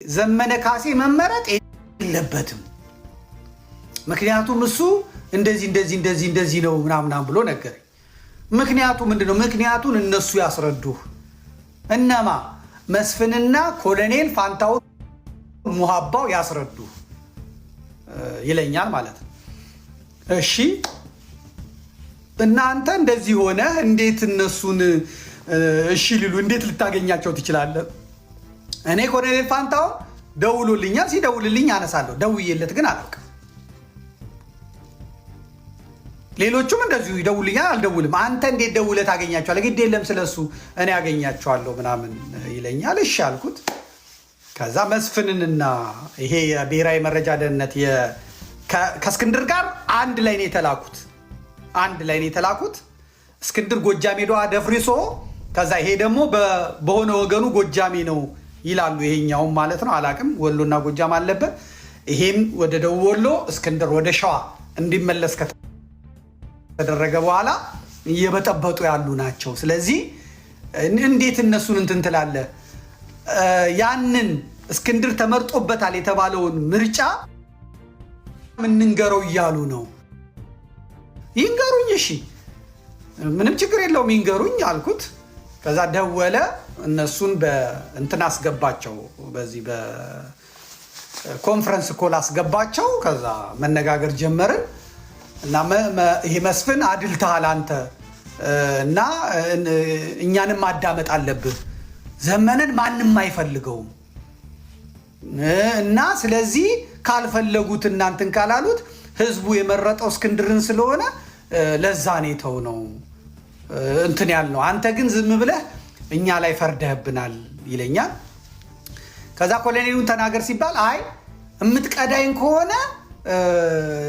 ዘመነ ካሴ መመረጥ የለበትም ምክንያቱም እሱ እንደዚህ ነው ምናምን ብሎ ነገር ምክንያቱ ምንድነው ምክንያቱን እነሱ ያስረዱ እነማ መስፍንና ኮሎኔል ፋንታው ሙሐባው ያስረዱ ይለኛል ማለት ነው እሺ እናንተ እንደዚህ ሆነ እንዴት እነሱን እሺ ሊሉ እንዴት ልታገኛቸው ትችላለህ እኔ ኮሎኔል ፋንታው ደውሎልኛል ሲደውልልኝ አነሳለሁ ደውዬለት ግን አላውቅም ሌሎቹም እንደዚሁ ይደውልኛል አልደውልም አንተ እንዴት ደውለህ ታገኛቸዋለህ ግድ የለም ስለሱ እኔ ያገኛቸዋለሁ ምናምን ይለኛል እሺ አልኩት ከዛ መስፍንንና ይሄ የብሔራዊ መረጃ ደህንነት ከእስክንድር ጋር አንድ ላይ ነው የተላኩት እስክንድር ጎጃሜ ሄዶ አደፍርሶ ከዛ ይሄ ደግሞ በሆነ ወገኑ ጎጃሜ ነው ይላሉ ይሄኛው ማለት ነው አላቅም ወሎና ጎጃም አለበት ይሄም ወደ ደቡብ ወሎ እስክንድር ወደ ሸዋ እንዲመለስ ከተደረገ በኋላ እየበጠበጡ ያሉ ናቸው ስለዚህ እንዴት እነሱን እንትን ትላለህ ያንን እስክንድር ተመርጦበታል የተባለውን ምርጫ ምንንገረው እያሉ ነው ይንገሩኝ እሺ ምንም ችግር የለውም ይንገሩኝ አልኩት ከዛ ደወለ እነሱን በእንትን አስገባቸው በዚህ በኮንፈረንስ ኮል አስገባቸው ከዛ መነጋገር ጀመርን እና ይሄ መስፍን አድልተሃል አንተ እና እኛንም ማዳመጥ አለብህ ዘመነን ማንንም አይፈልገውም እና ስለዚህ ካልፈለጉት እናንተን ካላሉት ህዝቡ የመረጠው እስክንድርን ስለሆነ ለዛ ነው እንትን ያልነው አንተ ግን ዝም ብለህ እኛ ላይ ፈርደህብናል ይለኛል ከዛ ኮሎኔሉን ተናገር ሲባል አይ እምትቀዳይን ከሆነ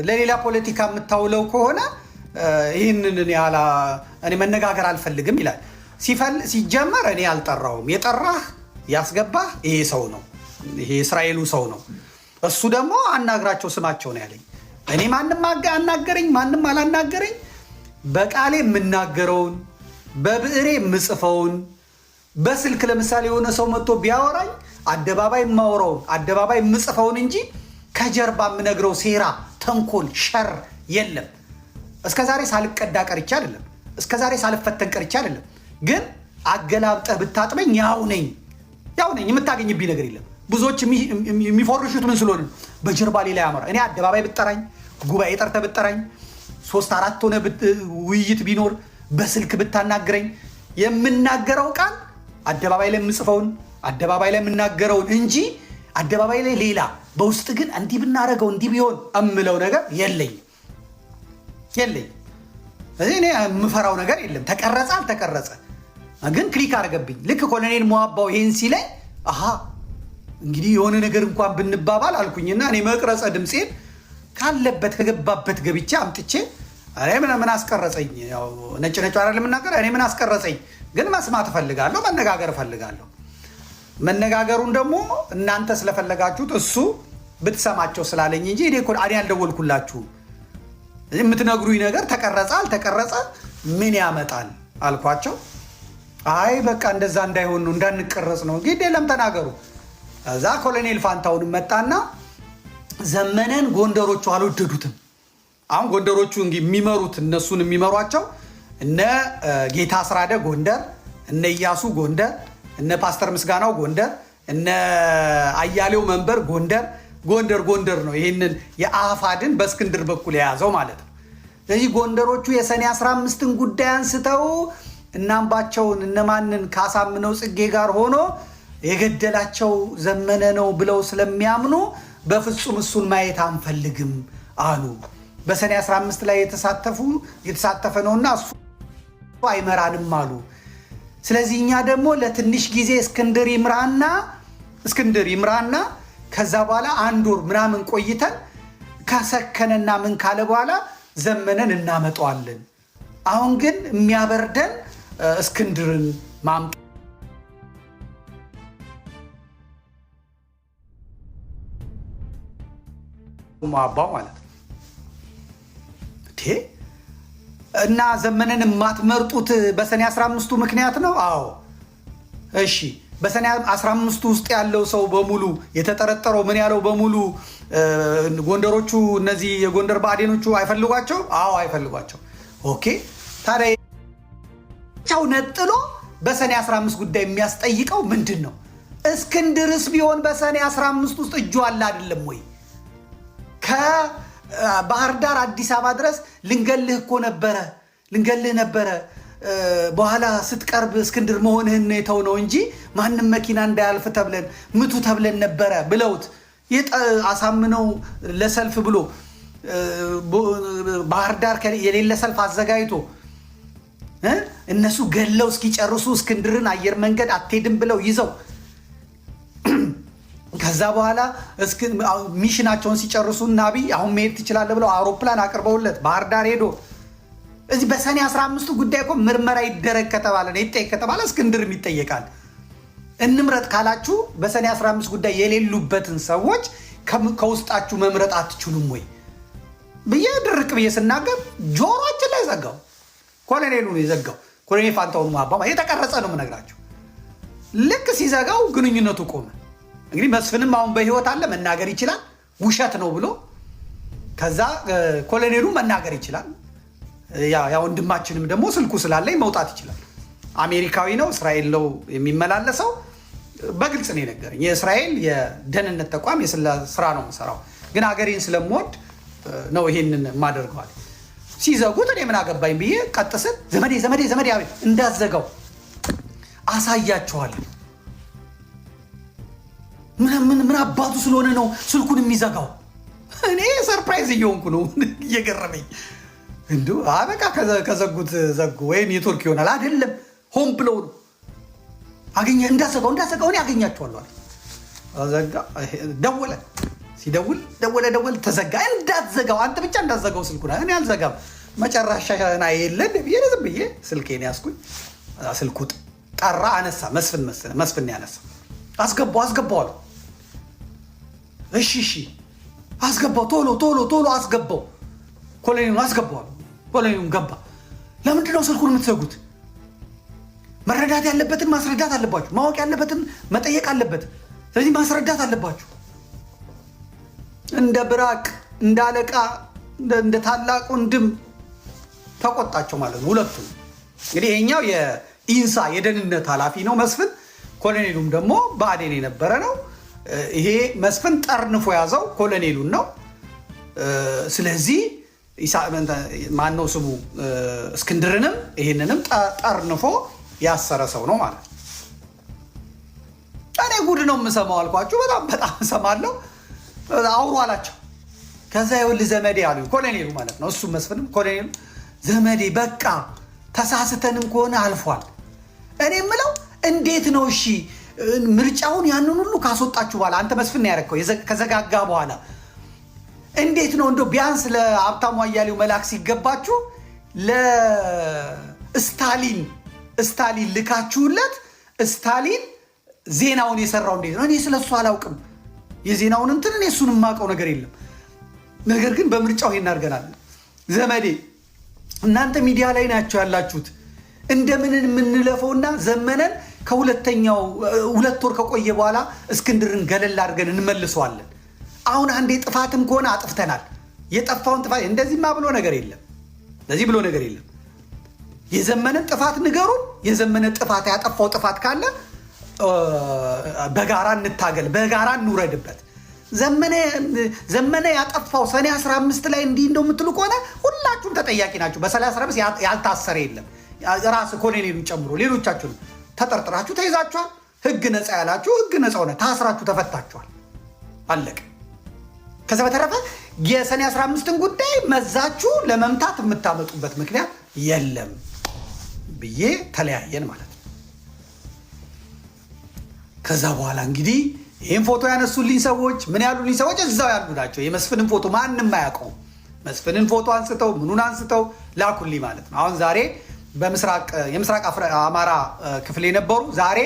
ለሌላ ፖለቲካ የምታውለው ከሆነ ይህንን እኔ መነጋገር አልፈልግም ይላል ሲጀመር እኔ አልጠራውም የጠራህ ያስገባህ ይሄ ሰው ነው ይሄ እስራኤሉ ሰው ነው እሱ ደግሞ አናግራቸው ስማቸው ነው ያለኝ እኔ ማንንም አናገረኝ ማንንም አላናገረኝ በቃሌ የምናገረውን በብዕሬ የምጽፈውን በስልክ ለምሳሌ የሆነ ሰው መጥቶ ቢያወራኝ አደባባይ የማወራውን አደባባይ የምጽፈውን እንጂ ከጀርባ የምነግረው ሴራ ተንኮል ሸር የለም እስከዛሬ ሳልቀዳ ቀርቼ አይደለም እስከዛሬ ሳልፈተን ቀርቼ አይደለም ግን አገላብጠህ ብታጥመኝ ያው ነኝ የምታገኝብኝ ነገር የለም ብዙዎች የሚፎርሹት ምን ስለሆነ በጀርባ ሌላ ያመራ እኔ አደባባይ ብጠራኝ ጉባኤ ጠርተህ ብጠራኝ 3-4 ሆነ ውይይት ቢኖር በስልክ ብታናግረኝ የምናገረው ቃል አደባባይ ላይ የምጽፈውን አደባባይ ላይ የምናገረውን እንጂ አደባባይ ላይ ሌላ በውስጥ ግን እንዲህ ብናረገው እንዲህ ቢሆን እምለው ነገር የለኝ እኔ የምፈራው ነገር የለም ተቀረጸ አልተቀረጸ ግን ክሊክ አድርገብኝ ልክ ኮሎኔል ሙሐባው ይሄን ሲለኝ አሃ እንግዲህ የሆነ ነገር እንኳን ብንባባል አልኩኝና እኔ መቅረጸ ድምጼን ካለበት ከገባበት ገብቼ አምጥቼ አሬ ምን አስቀረጸኝ ያው ነጭ አይደለም እናገር እኔ ምን አስቀረጸኝ ግን መስማት ፈልጋለሁ መነጋገር ፈልጋለሁ መነጋገሩን ደግሞ እናንተ ስለፈለጋችሁት እሱ ብትሰማቸው ስላለኝ እንጂ እኔ አልደወልኩላችሁ የምትነግሩኝ ነገር ተቀረጸ አልተቀረጸ ምን ያመጣል አልኳቸው አይ በቃ እንደዛ እንዳይሆን ነው እንዳንቀረጽ ነው እንግዲህ ለምን ተናገሩ እዛ ኮሎኔል ፋንታውን መጣና ዘመነን ጎንደሮቹ አልወደዱትም አሁን ጎንደሮቹ የሚመሩት እነሱን የሚመሯቸው እነ ጌታ አስራደ ጎንደር እነ ኢያሱ ጎንደር እነ ፓስተር ምስጋናው ጎንደር እነ አያሌው መንበር ጎንደር ነው ይሄንን የአፋድን በእስክንድር በኩል የያዘው ማለት ነው ስለዚህ ጎንደሮቹ የሰኔ 15ን ጉዳይ አንስተው እናምባቸውን እነማንን ካሳምነው ጽጌ ጋር ሆኖ የገደላቸው ዘመነ ነው ብለው ስለሚያምኑ በፍጹም እሱን ማየት አንፈልግም አሉ በሰኔ 15 ላይ የተሳተፈ ነውና እሱ አይመራንም አሉ ስለዚህ እኛ ደግሞ ለትንሽ ጊዜ እስክንድር ይምራና ከዛ በኋላ አንድ ወር ምናምን ቆይተን ከሰከነና ምን ካለ በኋላ ዘመነን እናመጣዋለን አሁን ግን የሚያበርደን እስክንድርን ማምጣት ሙሐባው ማለት ነው እና ዘመነን የማትመርጡት በሰኔ 15ቱ ምክንያት ነው አዎ እሺ በሰኔ 15 ውስጥ ያለው ሰው በሙሉ የተጠረጠረው ምን ያለው በሙሉ ጎንደሮቹ እነዚህ የጎንደር ብአዴኖቹ አይፈልጓቸው? አዎ አይፈልጓቸው። ኦኬ ታዲያ ቻው ነጥሎ በሰኔ 15 ጉዳይ የሚያስጠይቀው ምንድን ነው? እስክንድርስ ቢሆን በሰኔ 15 ውስጥ እጁ አለ አይደለም ወይ? ከባህር ዳር አዲስ አበባ ድረስ ልንገልህ እኮ ነበረ፣ ልንገልህ ነበረ፣ በኋላ ስትቀርብ እስክንድር መሆንህን የተው ነው እንጂ ማንም መኪና እንዳያልፍ ተብለን ምቱ ተብለን ነበረ ብለውት አሳምነው ለሰልፍ ብሎ ባህር ዳር የሌለ ሰልፍ አዘጋጅቶ እነሱ ገለው እስኪጨርሱ እስክንድርን አየር መንገድ አትሄድም ብለው ይዘው ከዛ በኋላ ሚሽናቸውን ሲጨርሱ ናቢ አሁን መሄድ ትችላለህ ብለው አውሮፕላን አቅርበውለት ባህር ዳር ሄዶ እዚህ በሰኔ 15 ጉዳይ እኮ ምርመራ ይደረግ ከተባለ ነው ይጠየቅ ከተባለ እስክንድርም ይጠየቃል። እንምረጥ ካላችሁ በሰኔ 15 ጉዳይ የሌሉበትን ሰዎች ከውስጣችሁ መምረጥ አትችሉም ወይ ብዬ ድርቅ ብዬ ስናገር ጆሮአችን ላይ ዘጋው። ኮሎኔሉ ነው የዘጋው። ኮሎኔል ፋንታሁን ማባማ የተቀረጸ ነው የምነግራችሁ። ልክ ሲዘጋው ግንኙነቱ ቆመ። እንግዲህ መስፍንም አሁን በህይወት አለ፣ መናገር ይችላል ውሸት ነው ብሎ። ከዛ ኮሎኔሉ መናገር ይችላል። ያ ወንድማችንም ደግሞ ስልኩ ስላለኝ መውጣት ይችላል። አሜሪካዊ ነው፣ እስራኤል ነው የሚመላለሰው። በግልጽ ነው የነገረኝ። የእስራኤል የደህንነት ተቋም ስራ ነው የምሰራው፣ ግን ሀገሬን ስለምወድ ነው ይሄንን የማደርገዋል። ሲዘጉት እኔ ምን አገባኝ ብዬ ቀጥስን ዘመዴ አቤት እንዳዘጋው አሳያቸዋለሁ። ምን አባቱ ስለሆነ ነው ስልኩን የሚዘጋው? እኔ ሰርፕራይዝ እየሆንኩ ነው እየገረመኝ። እንዱ አበቃ ከዘጉት ዘጉ ወይ ኔትወርክ ይሆናል አይደለም፣ ሆም ብለው ነው አገኘ እንዳዘጋው እኔ አገኛቸዋለሁ። አዘጋ ደወለ፣ ሲደውል ደወለ ተዘጋ። እንዳትዘጋው አንተ ብቻ እንዳትዘጋው ስልኩን እኔ አልዘጋም። መጨረሻ ና የለን ዝም ብዬ ስልኬን ያዝኩኝ። ስልኩ ጠራ፣ አነሳ። መስፍን ያነሳ። አስገባው አሉ። እሺ አስገባው፣ ቶሎ አስገባው፣ ኮሎኔሉን አስገባው። ኮሎኔሉን ገባ። ለምንድን ነው ስልኩን የምትዘጉት? መረዳት ያለበትን ማስረዳት አለባችሁ። ማወቅ ያለበትን መጠየቅ አለበት። ስለዚህ ማስረዳት አለባችሁ። እንደ ብራቅ እንደ አለቃ እንደ ታላቅ ወንድም ተቆጣቸው ማለት ነው ሁለቱም። እንግዲህ ይሄኛው የኢንሳ የደህንነት ኃላፊ ነው መስፍን፣ ኮሎኔሉም ደግሞ ብአዴን የነበረ ነው። ይሄ መስፍን ጠርንፎ ያዘው ኮሎኔሉን ነው። ስለዚህ ማነው ስሙ እስክንድርንም ይሄንንም ጠርንፎ ያሰረ ሰው ነው ማለት ነው። እኔ ጉድ ነው የምሰማው አልኳችሁ። በጣም እሰማለሁ። አውሩ አላቸው። ከዛ ይኸውልህ ዘመዴ አሉ፣ ኮሎኔሉ ማለት ነው። እሱ መስፍንም ኮሎኔሉ ዘመዴ በቃ ተሳስተንም ከሆነ አልፏል። እኔ የምለው እንዴት ነው እሺ ምርጫውን ያንን ሁሉ ካስወጣችሁ በኋላ አንተ መስፍን ነው ያደረከው ከዘጋጋ በኋላ እንዴት ነው እንደው ቢያንስ ለሀብታሙ አያሌው መላክ ሲገባችሁ ለስታሊን ልካችሁለት ስታሊን ዜናውን የሰራው እንዴት ነው? እኔ ስለሱ አላውቅም። የዜናውን እንትን እኔ እሱን የማውቀው ነገር የለም። ነገር ግን በምርጫው ይሄን አድርገናል። ዘመዴ እናንተ ሚዲያ ላይ ናቸው ያላችሁት። እንደምን የምንለፈውና ዘመነን ከሁለተኛው 2 ወር ከቆየ በኋላ እስክንድርን ገለል አድርገን እንመልሰዋለን። አሁን አንዴ ጥፋትም ከሆነ አጥፍተናል። የጠፋውን ጥፋት እንደዚህማ ብሎ ነገር የለም። ለዚህ ብሎ ነገር የለም። የዘመነን ጥፋት ንገሩን። የዘመነ ጥፋት ያጠፋው ጥፋት ካለ በጋራ እንታገል፣ በጋራ እንውረድበት። ዘመነ ያጠፋው ሰኔ 15 ላይ እንዲህ እንደው የምትሉ ከሆነ ሁላችሁም ተጠያቂ ናችሁ። በሰኔ 15 ያልታሰረ የለም። ራስ ኮሎኔሉን ጨምሮ ሌሎቻችሁም ተጠርጥራችሁ ተይዛችኋል። ህግ ነፃ ያላችሁ ህግ ነፃ ሆነ፣ ታስራችሁ ተፈታችኋል። አለቀ። ከዛ በተረፈ የሰኔ 15ን ጉዳይ መዛችሁ ለመምታት የምታመጡበት ምክንያት የለም ብዬ ተለያየን ማለት ነው። ከዛ በኋላ እንግዲህ ይህን ፎቶ ያነሱልኝ ሰዎች ምን ያሉልኝ ሰዎች እዛው ያሉ ናቸው። የመስፍንን ፎቶ ማንም አያውቀውም። መስፍንን ፎቶ አንስተው ምኑን አንስተው ላኩልኝ ማለት ነው። አሁን ዛሬ የምስራቅ አማራ ክፍል የነበሩ ዛሬ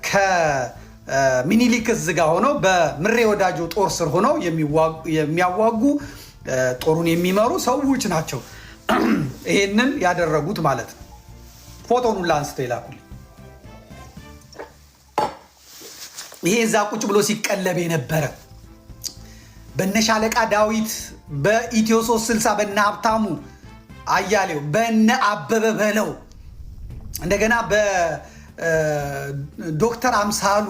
ከሚኒሊክ እዝ ጋር ሆነው በምሬ ወዳጆ ጦር ስር ሆነው የሚያዋጉ ጦሩን የሚመሩ ሰዎች ናቸው ይሄንን ያደረጉት ማለት ነው። ፎቶውን ሁላ አንስተው ይላኩልኝ። ይሄ እዛ ቁጭ ብሎ ሲቀለብ የነበረ በነሻለቃ ዳዊት በኢትዮ 360 በነ ሀብታሙ አያሌው በነ አበበ በለው እንደገና በዶክተር አምሳሉ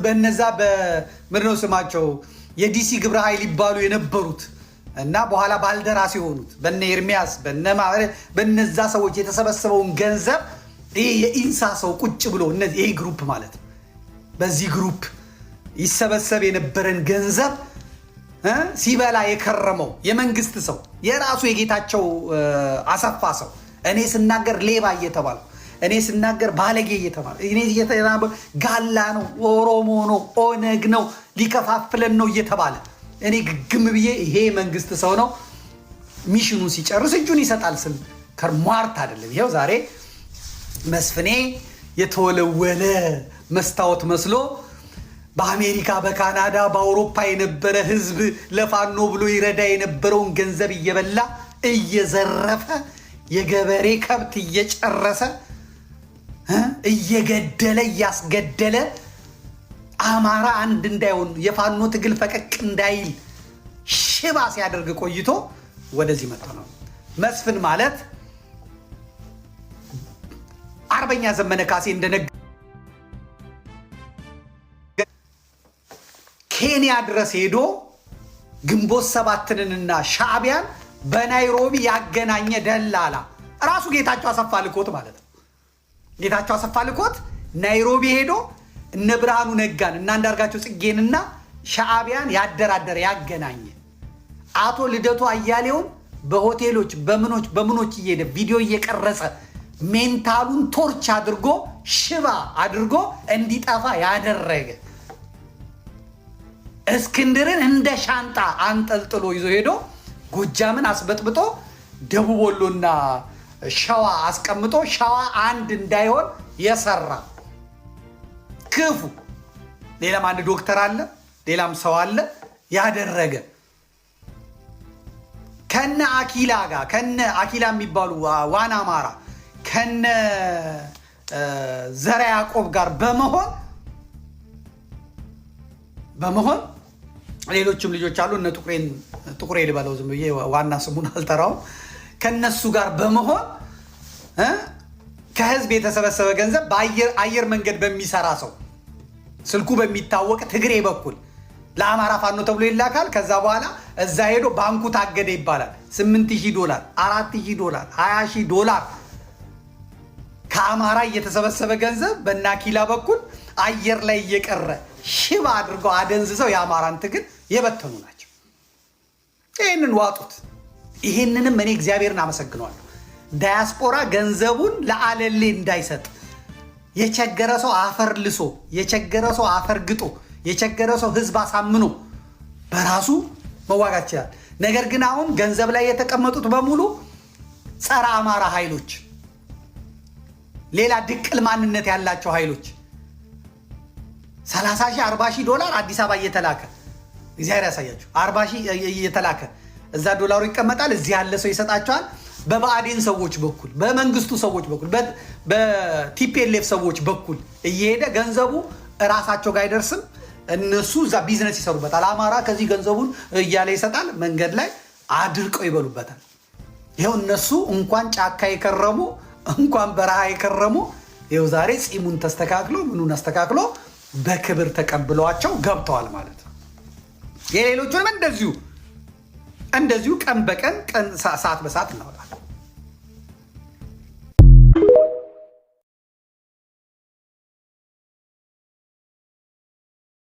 በነዛ በምንድነው ስማቸው የዲሲ ግብረ ኃይል ይባሉ የነበሩት እና በኋላ ባልደራስ የሆኑት በነ ኤርሚያስ በነዛ ሰዎች የተሰበሰበውን ገንዘብ ይሄ የኢንሳ ሰው ቁጭ ብሎ እነዚህ ይሄ ግሩፕ ማለት ነው። በዚህ ግሩፕ ይሰበሰብ የነበረን ገንዘብ ሲበላ የከረመው የመንግስት ሰው የራሱ የጌታቸው አሰፋ ሰው እኔ ስናገር ሌባ እየተባለ እኔ ስናገር ባለጌ እየተባለ እኔ ጋላ ነው፣ ኦሮሞ ነው፣ ኦነግ ነው፣ ሊከፋፍለን ነው እየተባለ እኔ ግግም ብዬ ይሄ መንግስት ሰው ነው ሚሽኑን ሲጨርስ እጁን ይሰጣል ስል ከርሟርት አይደለም። ይሄው ዛሬ መስፍኔ የተወለወለ መስታወት መስሎ በአሜሪካ በካናዳ በአውሮፓ የነበረ ህዝብ ለፋኖ ብሎ ይረዳ የነበረውን ገንዘብ እየበላ እየዘረፈ የገበሬ ከብት እየጨረሰ እየገደለ እያስገደለ አማራ አንድ እንዳይሆን የፋኖ ትግል ፈቀቅ እንዳይል ሽባ ሲያደርግ ቆይቶ ወደዚህ መጥቶ ነው። መስፍን ማለት አርበኛ ዘመነ ካሴ እንደነገ ኬንያ ድረስ ሄዶ ግንቦት ሰባትንና ሻዕቢያን በናይሮቢ ያገናኘ ደላላ ራሱ ጌታቸው አሰፋ ልኮት ማለት ነው። ጌታቸው አሰፋ ልኮት ናይሮቢ ሄዶ እነ ብርሃኑ ነጋን እና አንዳርጋቸው ጽጌንና ሻዕቢያን ያደራደረ ያገናኘ አቶ ልደቱ አያሌውን በሆቴሎች በምኖች እየሄደ ቪዲዮ እየቀረጸ ሜንታሉን ቶርች አድርጎ ሽባ አድርጎ እንዲጠፋ ያደረገ እስክንድርን እንደ ሻንጣ አንጠልጥሎ ይዞ ሄዶ ጎጃምን አስበጥብጦ ደቡብ ወሎና ሸዋ አስቀምጦ ሸዋ አንድ እንዳይሆን የሰራ ክፉ ሌላም አንድ ዶክተር አለ፣ ሌላም ሰው አለ ያደረገ ከነ አኪላ ጋር ከነ አኪላ የሚባሉ ዋና አማራ ከነ ዘራ ያዕቆብ ጋር በመሆን ሌሎችም ልጆች አሉ። እነ ጥቁሬ ልበለው ዝም ብዬ ዋና ስሙን አልጠራውም። ከነሱ ጋር በመሆን ከህዝብ የተሰበሰበ ገንዘብ በአየር መንገድ በሚሰራ ሰው ስልኩ በሚታወቅ ትግሬ በኩል ለአማራ ፋኖ ተብሎ ይላካል። ከዛ በኋላ እዛ ሄዶ ባንኩ ታገደ ይባላል። $8,000 $4,000 $20,000 ከአማራ እየተሰበሰበ ገንዘብ በናኪላ በኩል አየር ላይ እየቀረ ሽባ አድርገው አደንዝዘው የአማራን ትግል የበተኑ ናቸው። ይህንን ዋጡት። ይህንንም እኔ እግዚአብሔርን አመሰግነዋለሁ። ዳያስፖራ ገንዘቡን ለአለሌ እንዳይሰጥ የቸገረ ሰው አፈር ልሶ የቸገረ ሰው አፈር ግጦ የቸገረ ሰው ህዝብ አሳምኖ በራሱ መዋጋት ይችላል። ነገር ግን አሁን ገንዘብ ላይ የተቀመጡት በሙሉ ጸረ አማራ ኃይሎች፣ ሌላ ድቅል ማንነት ያላቸው ኃይሎች $30,000 $40,000 አዲስ አበባ እየተላከ እግዚአብሔር ያሳያችሁ 40,000 እየተላከ እዛ ዶላሩ ይቀመጣል። እዚህ ያለ ሰው ይሰጣቸዋል። በብአዴን ሰዎች በኩል በመንግስቱ ሰዎች በኩል በቲፒኤልኤፍ ሰዎች በኩል እየሄደ ገንዘቡ እራሳቸው ጋር አይደርስም። እነሱ እዛ ቢዝነስ ይሰሩበታል። አማራ ከዚህ ገንዘቡን እያለ ይሰጣል። መንገድ ላይ አድርቀው ይበሉበታል። ይኸው እነሱ እንኳን ጫካ የከረሙ እንኳን በረሃ የከረሙ ይኸው ዛሬ ጺሙን ተስተካክሎ ምኑን አስተካክሎ በክብር ተቀብለዋቸው ገብተዋል ማለት ነው። የሌሎቹንም እንደዚሁ ቀን በቀን ሰዓት በሰዓት ነው።